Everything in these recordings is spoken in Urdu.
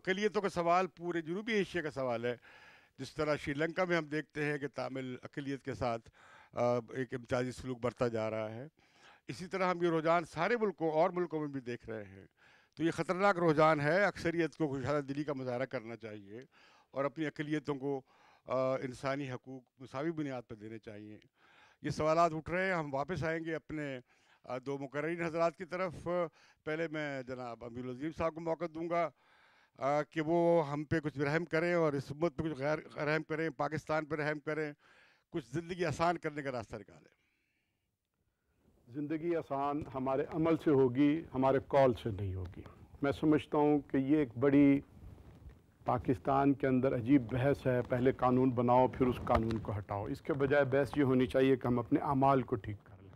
اقلیتوں کا سوال پورے جنوبی ایشیا کا سوال ہے. جس طرح شری لنکا میں ہم دیکھتے ہیں کہ تامل اقلیت کے ساتھ ایک امتیازی سلوک بڑھتا جا رہا ہے، اسی طرح ہم یہ رجحان سارے ملکوں اور ملکوں میں بھی دیکھ رہے ہیں. تو یہ خطرناک رجحان ہے. اکثریت کو خوشحال دلی کا مظاہرہ کرنا چاہیے اور اپنی اقلیتوں کو انسانی حقوق مساوی بنیاد پر دینے چاہیے. یہ سوالات اٹھ رہے ہیں. ہم واپس آئیں گے اپنے دو مقررین حضرات کی طرف. پہلے میں جناب امیر العظیم صاحب کو موقع دوں گا کہ وہ ہم پہ کچھ رحم کریں اور اس امت پہ کچھ غیر رحم کریں، پاکستان پہ رحم کریں، کچھ زندگی آسان کرنے کا راستہ نکالیں. زندگی آسان ہمارے عمل سے ہوگی، ہمارے کال سے نہیں ہوگی. میں سمجھتا ہوں کہ یہ ایک بڑی پاکستان کے اندر عجیب بحث ہے. پہلے قانون بناؤ پھر اس قانون کو ہٹاؤ. اس کے بجائے بحث یہ ہونی چاہیے کہ ہم اپنے اعمال کو ٹھیک کر لیں.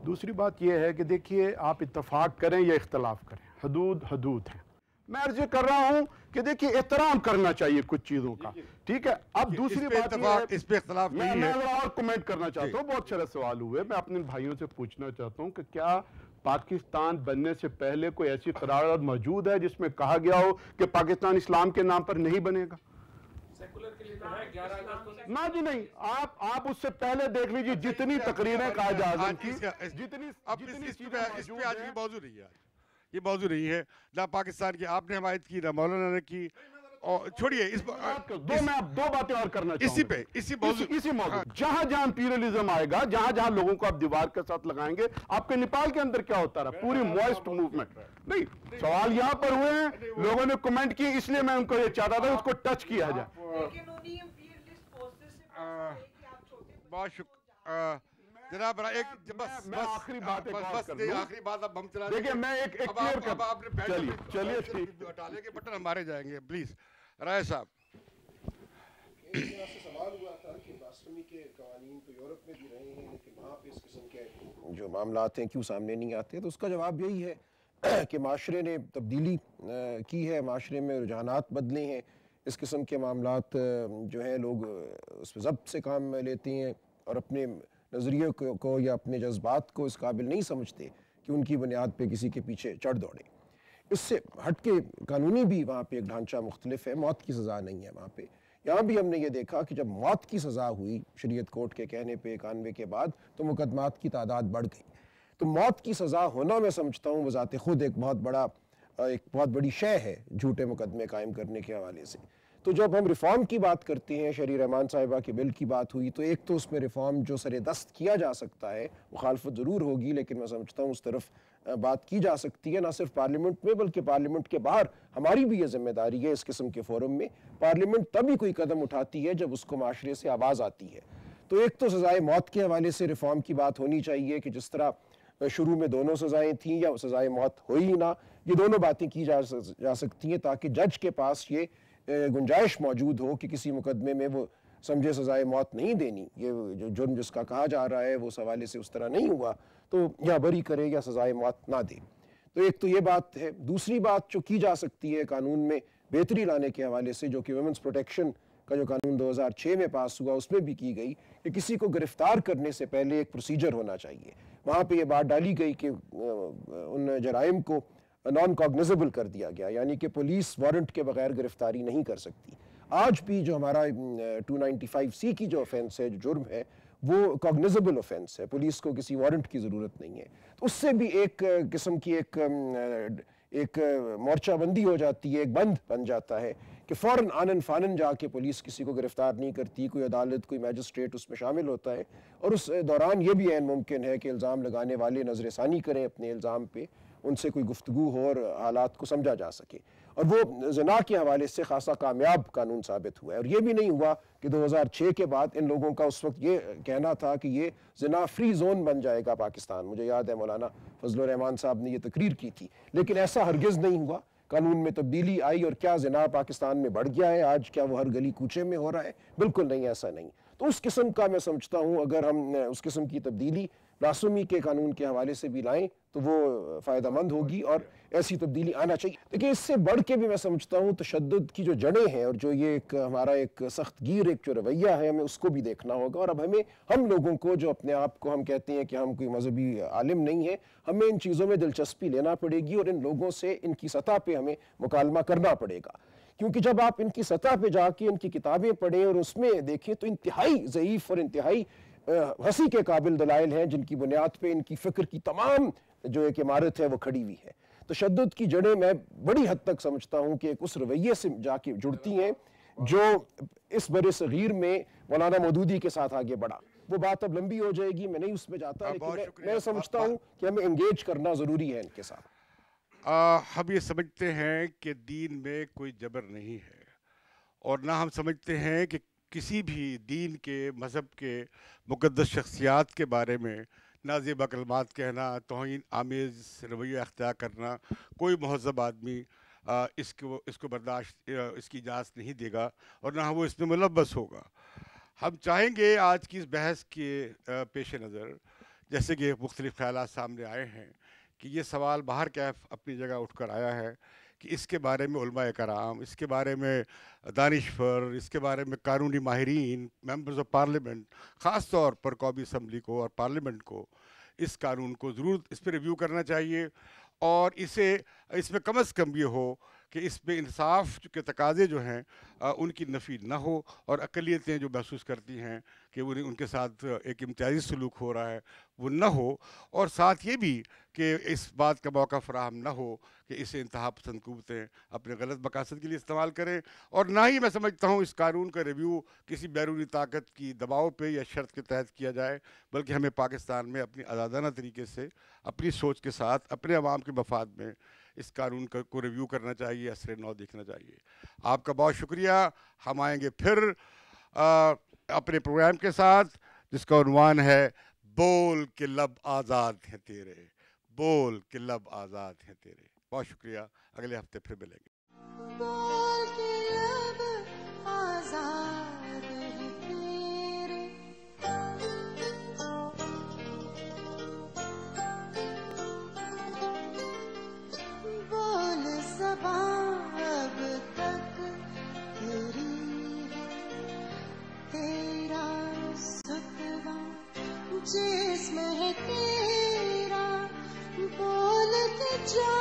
دوسری بات یہ ہے کہ دیکھیے آپ اتفاق کریں یا اختلاف کریں، حدود حدود ہیں. میں عرض کر رہا ہوں کہ دیکھیے احترام کرنا چاہیے کچھ چیزوں کا، ٹھیک ہے. اب دوسری بات یہ ہے، اس پہ اختلاف نہیں ہے. میں اور کمنٹ کرنا چاہتا ہوں. بہت سارے سوال ہوئے. میں اپنے بھائیوں سے پوچھنا چاہتا ہوں کہ کیا پاکستان بننے سے پہلے کوئی ایسی قرارداد موجود ہے جس میں کہا گیا ہو کہ پاکستان اسلام کے نام پر نہیں بنے گا؟ نہ جی نہیں. آپ اس سے پہلے دیکھ لیجیے جتنی تقریریں قائد اعظم کی، جتنی آج یہ موضوع نہیں ہے. یہ موضوع نہیں ہے. نہ پاکستان کی آپ نے حمایت کی، نہ مولانا نے کی. اور چھوڑیے میں دو باتیں اور کرنا چاہوں گا اسی موضوع. جہاں جہاں امپیریلزم آئے گا، جہاں جہاں لوگوں کو آپ دیوار کے ساتھ لگائیں گے. آپ کے نیپال کے اندر کیا ہوتا رہا؟ پوری موائسٹ موومنٹ. نہیں، سوال یہاں پر ہوئے ہیں، لوگوں نے کمنٹ کی، اس لیے میں ان کو یہ چاہتا تھا اس کو ٹچ کیا جائے. بہت شکریہ جناب. آخری بات اب ہم چلا دیکھیں، میں ایک کلیئر کر چلیے ہٹانے کے بٹن ہمارے جائیں گے. پلیز رائے صاحب. سوال ہوا تھا کہ بلاسفیمی کے قوانین تو یورپ میں بھی رہے ہیں لیکن وہاں پہ اس قسم کے جو معاملات ہیں کیوں سامنے نہیں آتے؟ تو اس کا جواب یہی ہے کہ معاشرے نے تبدیلی کی ہے، معاشرے میں رجحانات بدلے ہیں. اس قسم کے معاملات جو ہیں لوگ اس پہ ضبط سے کام لیتے ہیں اور اپنے نظریے کو یا اپنے جذبات کو اس قابل نہیں سمجھتے کہ ان کی بنیاد پہ کسی کے پیچھے چڑھ دوڑیں. اس سے ہٹ کے قانونی بھی وہاں پہ ایک ڈھانچہ مختلف ہے. موت کی سزا نہیں ہے وہاں پہ. یہاں بھی ہم نے یہ دیکھا کہ جب موت کی سزا ہوئی شریعت کورٹ کے کہنے پہ 91 کے بعد، تو مقدمات کی تعداد بڑھ گئی. تو موت کی سزا ہونا میں سمجھتا ہوں بذات خود ایک بہت بڑی شے ہے جھوٹے مقدمے قائم کرنے کے حوالے سے. تو جب ہم ریفارم کی بات کرتے ہیں، شہری رحمان صاحبہ کے بل کی بات ہوئی، تو ایک تو اس میں ریفارم جو سر دست کیا جا سکتا ہے، مخالفت ضرور ہوگی لیکن میں سمجھتا ہوں اس طرف بات کی جا سکتی ہے. نہ صرف پارلیمنٹ میں بلکہ پارلیمنٹ کے باہر ہماری بھی یہ ذمہ داری ہے. اس قسم کے فورم میں پارلیمنٹ تبھی کوئی قدم اٹھاتی ہے جب اس کو معاشرے سے آواز آتی ہے. تو ایک تو سزائے موت کے حوالے سے ریفارم کی بات ہونی چاہیے کہ جس طرح شروع میں دونوں سزائیں تھیں یا سزائے موت ہوئی ہی نہ، یہ دونوں باتیں کی جا سکتی ہیں تاکہ جج کے پاس یہ گنجائش موجود ہو کہ کسی مقدمے میں وہ سمجھے سزائے موت نہیں دینی، یہ جو جرم جس کا کہا جا رہا ہے وہ اس حوالے سے اس طرح نہیں ہوا، تو یا بری کرے یا سزائے موت نہ دے. تو ایک تو یہ بات ہے. دوسری بات جو کی جا سکتی ہے قانون میں بہتری لانے کے حوالے سے، جو کہ ویمنس پروٹیکشن کا جو قانون 2006 میں پاس ہوا اس میں بھی کی گئی کہ کسی کو گرفتار کرنے سے پہلے ایک پروسیجر ہونا چاہیے. وہاں پہ یہ بات ڈالی گئی کہ ان جرائم کو نان کاگنیزبل کر دیا گیا، یعنی کہ پولیس وارنٹ کے بغیر گرفتاری نہیں کر سکتی. آج بھی جو ہمارا 295C کی جو آفینس ہے، جو جرم ہے، وہ کاگنیزبل آفینس ہے. پولیس کو کسی وارنٹ کی ضرورت نہیں ہے. تو اس سے بھی ایک قسم کی ایک مورچہ بندی ہو جاتی ہے، ایک بند بن جاتا ہے کہ فوراً آنن فانن جا کے پولیس کسی کو گرفتار نہیں کرتی. کوئی عدالت، کوئی میجسٹریٹ اس میں شامل ہوتا ہے اور اس دوران یہ بھی عین ممکن ہے کہ الزام لگانے والے نظر ثانی کریں اپنے الزام پہ، ان سے کوئی گفتگو ہو اور حالات کو سمجھا جا سکے. اور وہ زنا کے حوالے سے خاصا کامیاب قانون ثابت ہوا ہے. اور یہ بھی نہیں ہوا کہ 2006 کے بعد ان لوگوں کا اس وقت یہ کہنا تھا کہ یہ زنا فری زون بن جائے گا پاکستان. مجھے یاد ہے مولانا فضل الرحمان صاحب نے یہ تقریر کی تھی، لیکن ایسا ہرگز نہیں ہوا. قانون میں تبدیلی آئی اور کیا زنا پاکستان میں بڑھ گیا ہے آج؟ کیا وہ ہر گلی کوچے میں ہو رہا ہے؟ بالکل نہیں، ایسا نہیں. تو اس قسم کا میں سمجھتا ہوں اگر ہم اس قسم کی تبدیلی راسمی کے قانون کے حوالے سے بھی لائیں تو وہ فائدہ مند ہوگی اور ایسی تبدیلی آنا چاہیے. دیکھیں اس سے بڑھ کے بھی میں سمجھتا ہوں تشدد کی جو جڑیں ہیں اور جو یہ ایک ہمارا ایک سخت گیر ایک جو رویہ ہے ہمیں اس کو بھی دیکھنا ہوگا. اور اب ہم لوگوں کو جو اپنے آپ کو ہم کہتے ہیں کہ ہم کوئی مذہبی عالم نہیں ہیں, ہمیں ان چیزوں میں دلچسپی لینا پڑے گی اور ان لوگوں سے ان کی سطح پہ ہمیں مکالمہ کرنا پڑے گا. کیونکہ جب آپ ان کی سطح پہ جا کے ان کی کتابیں پڑھیں اور اس میں دیکھیں تو انتہائی ضعیف اور انتہائی ہنسی کے قابل دلائل ہیں جن کی بنیاد پہ ان کی فکر کی تمام جو ایک عمارت ہے وہ کھڑی ہوئی ہے. تشدد کی جڑیں میں بڑی حد تک سمجھتا ہوں کہ ایک اس رویے سے جا کے جڑتی ہیں جو اس بر صغیر میں مولانا مودودی کے ساتھ آگے بڑھا. وہ بات اب لمبی ہو جائے گی, میں نہیں اس میں جاتا, لیکن میں سمجھتا ہوں کہ ہمیں انگیج کرنا ضروری ہے ان کے ساتھ. ہم یہ سمجھتے ہیں کہ دین میں کوئی جبر نہیں ہے, اور نہ ہم سمجھتے ہیں کہ کسی بھی دین کے مذہب کے مقدس شخصیات کے بارے میں نازیبہ کلمات کہنا, توہین آمیز رویہ اختیار کرنا, کوئی مہذب آدمی اس کو برداشت اس کی اجازت نہیں دے گا اور نہ وہ اس میں ملوث ہوگا. ہم چاہیں گے آج کی اس بحث کے پیش نظر, جیسے کہ مختلف خیالات سامنے آئے ہیں, کہ یہ سوال باہر کیف اپنی جگہ اٹھ کر آیا ہے کہ اس کے بارے میں علماء کرام, اس کے بارے میں دانشور, اس کے بارے میں قانونی ماہرین, ممبرز آف پارلیمنٹ, خاص طور پر قومی اسمبلی کو اور پارلیمنٹ کو اس قانون کو ضرور اس پہ ریویو کرنا چاہیے, اور اس میں کم از کم یہ ہو کہ اس پہ انصاف کے تقاضے جو ہیں ان کی نفی نہ ہو, اور اقلیتیں جو محسوس کرتی ہیں کہ ان کے ساتھ ایک امتیازی سلوک ہو رہا ہے وہ نہ ہو, اور ساتھ یہ بھی کہ اس بات کا موقع فراہم نہ ہو کہ اسے انتہا پسند قوتیں اپنے غلط مقاصد کے لیے استعمال کریں. اور نہ ہی میں سمجھتا ہوں اس قانون کا ریویو کسی بیرونی طاقت کی دباؤ پہ یا شرط کے تحت کیا جائے, بلکہ ہمیں پاکستان میں اپنی آزادانہ طریقے سے اپنی سوچ کے ساتھ اپنے عوام کے مفاد میں اس قانون کو ریویو کرنا چاہیے, اثر نو دیکھنا چاہیے. آپ کا بہت شکریہ. ہم آئیں گے پھر اپنے پروگرام کے ساتھ جس کا عنوان ہے بول کے لب آزاد ہیں تیرے, بول کے لب آزاد ہیں تیرے. بہت شکریہ, اگلے ہفتے پھر ملیں گے. بول کے لب آزاد ہیں تیرے, بول زبان اب تک تیری ہے, تیرا ستواں جسم ہے تیرا, بول کے جا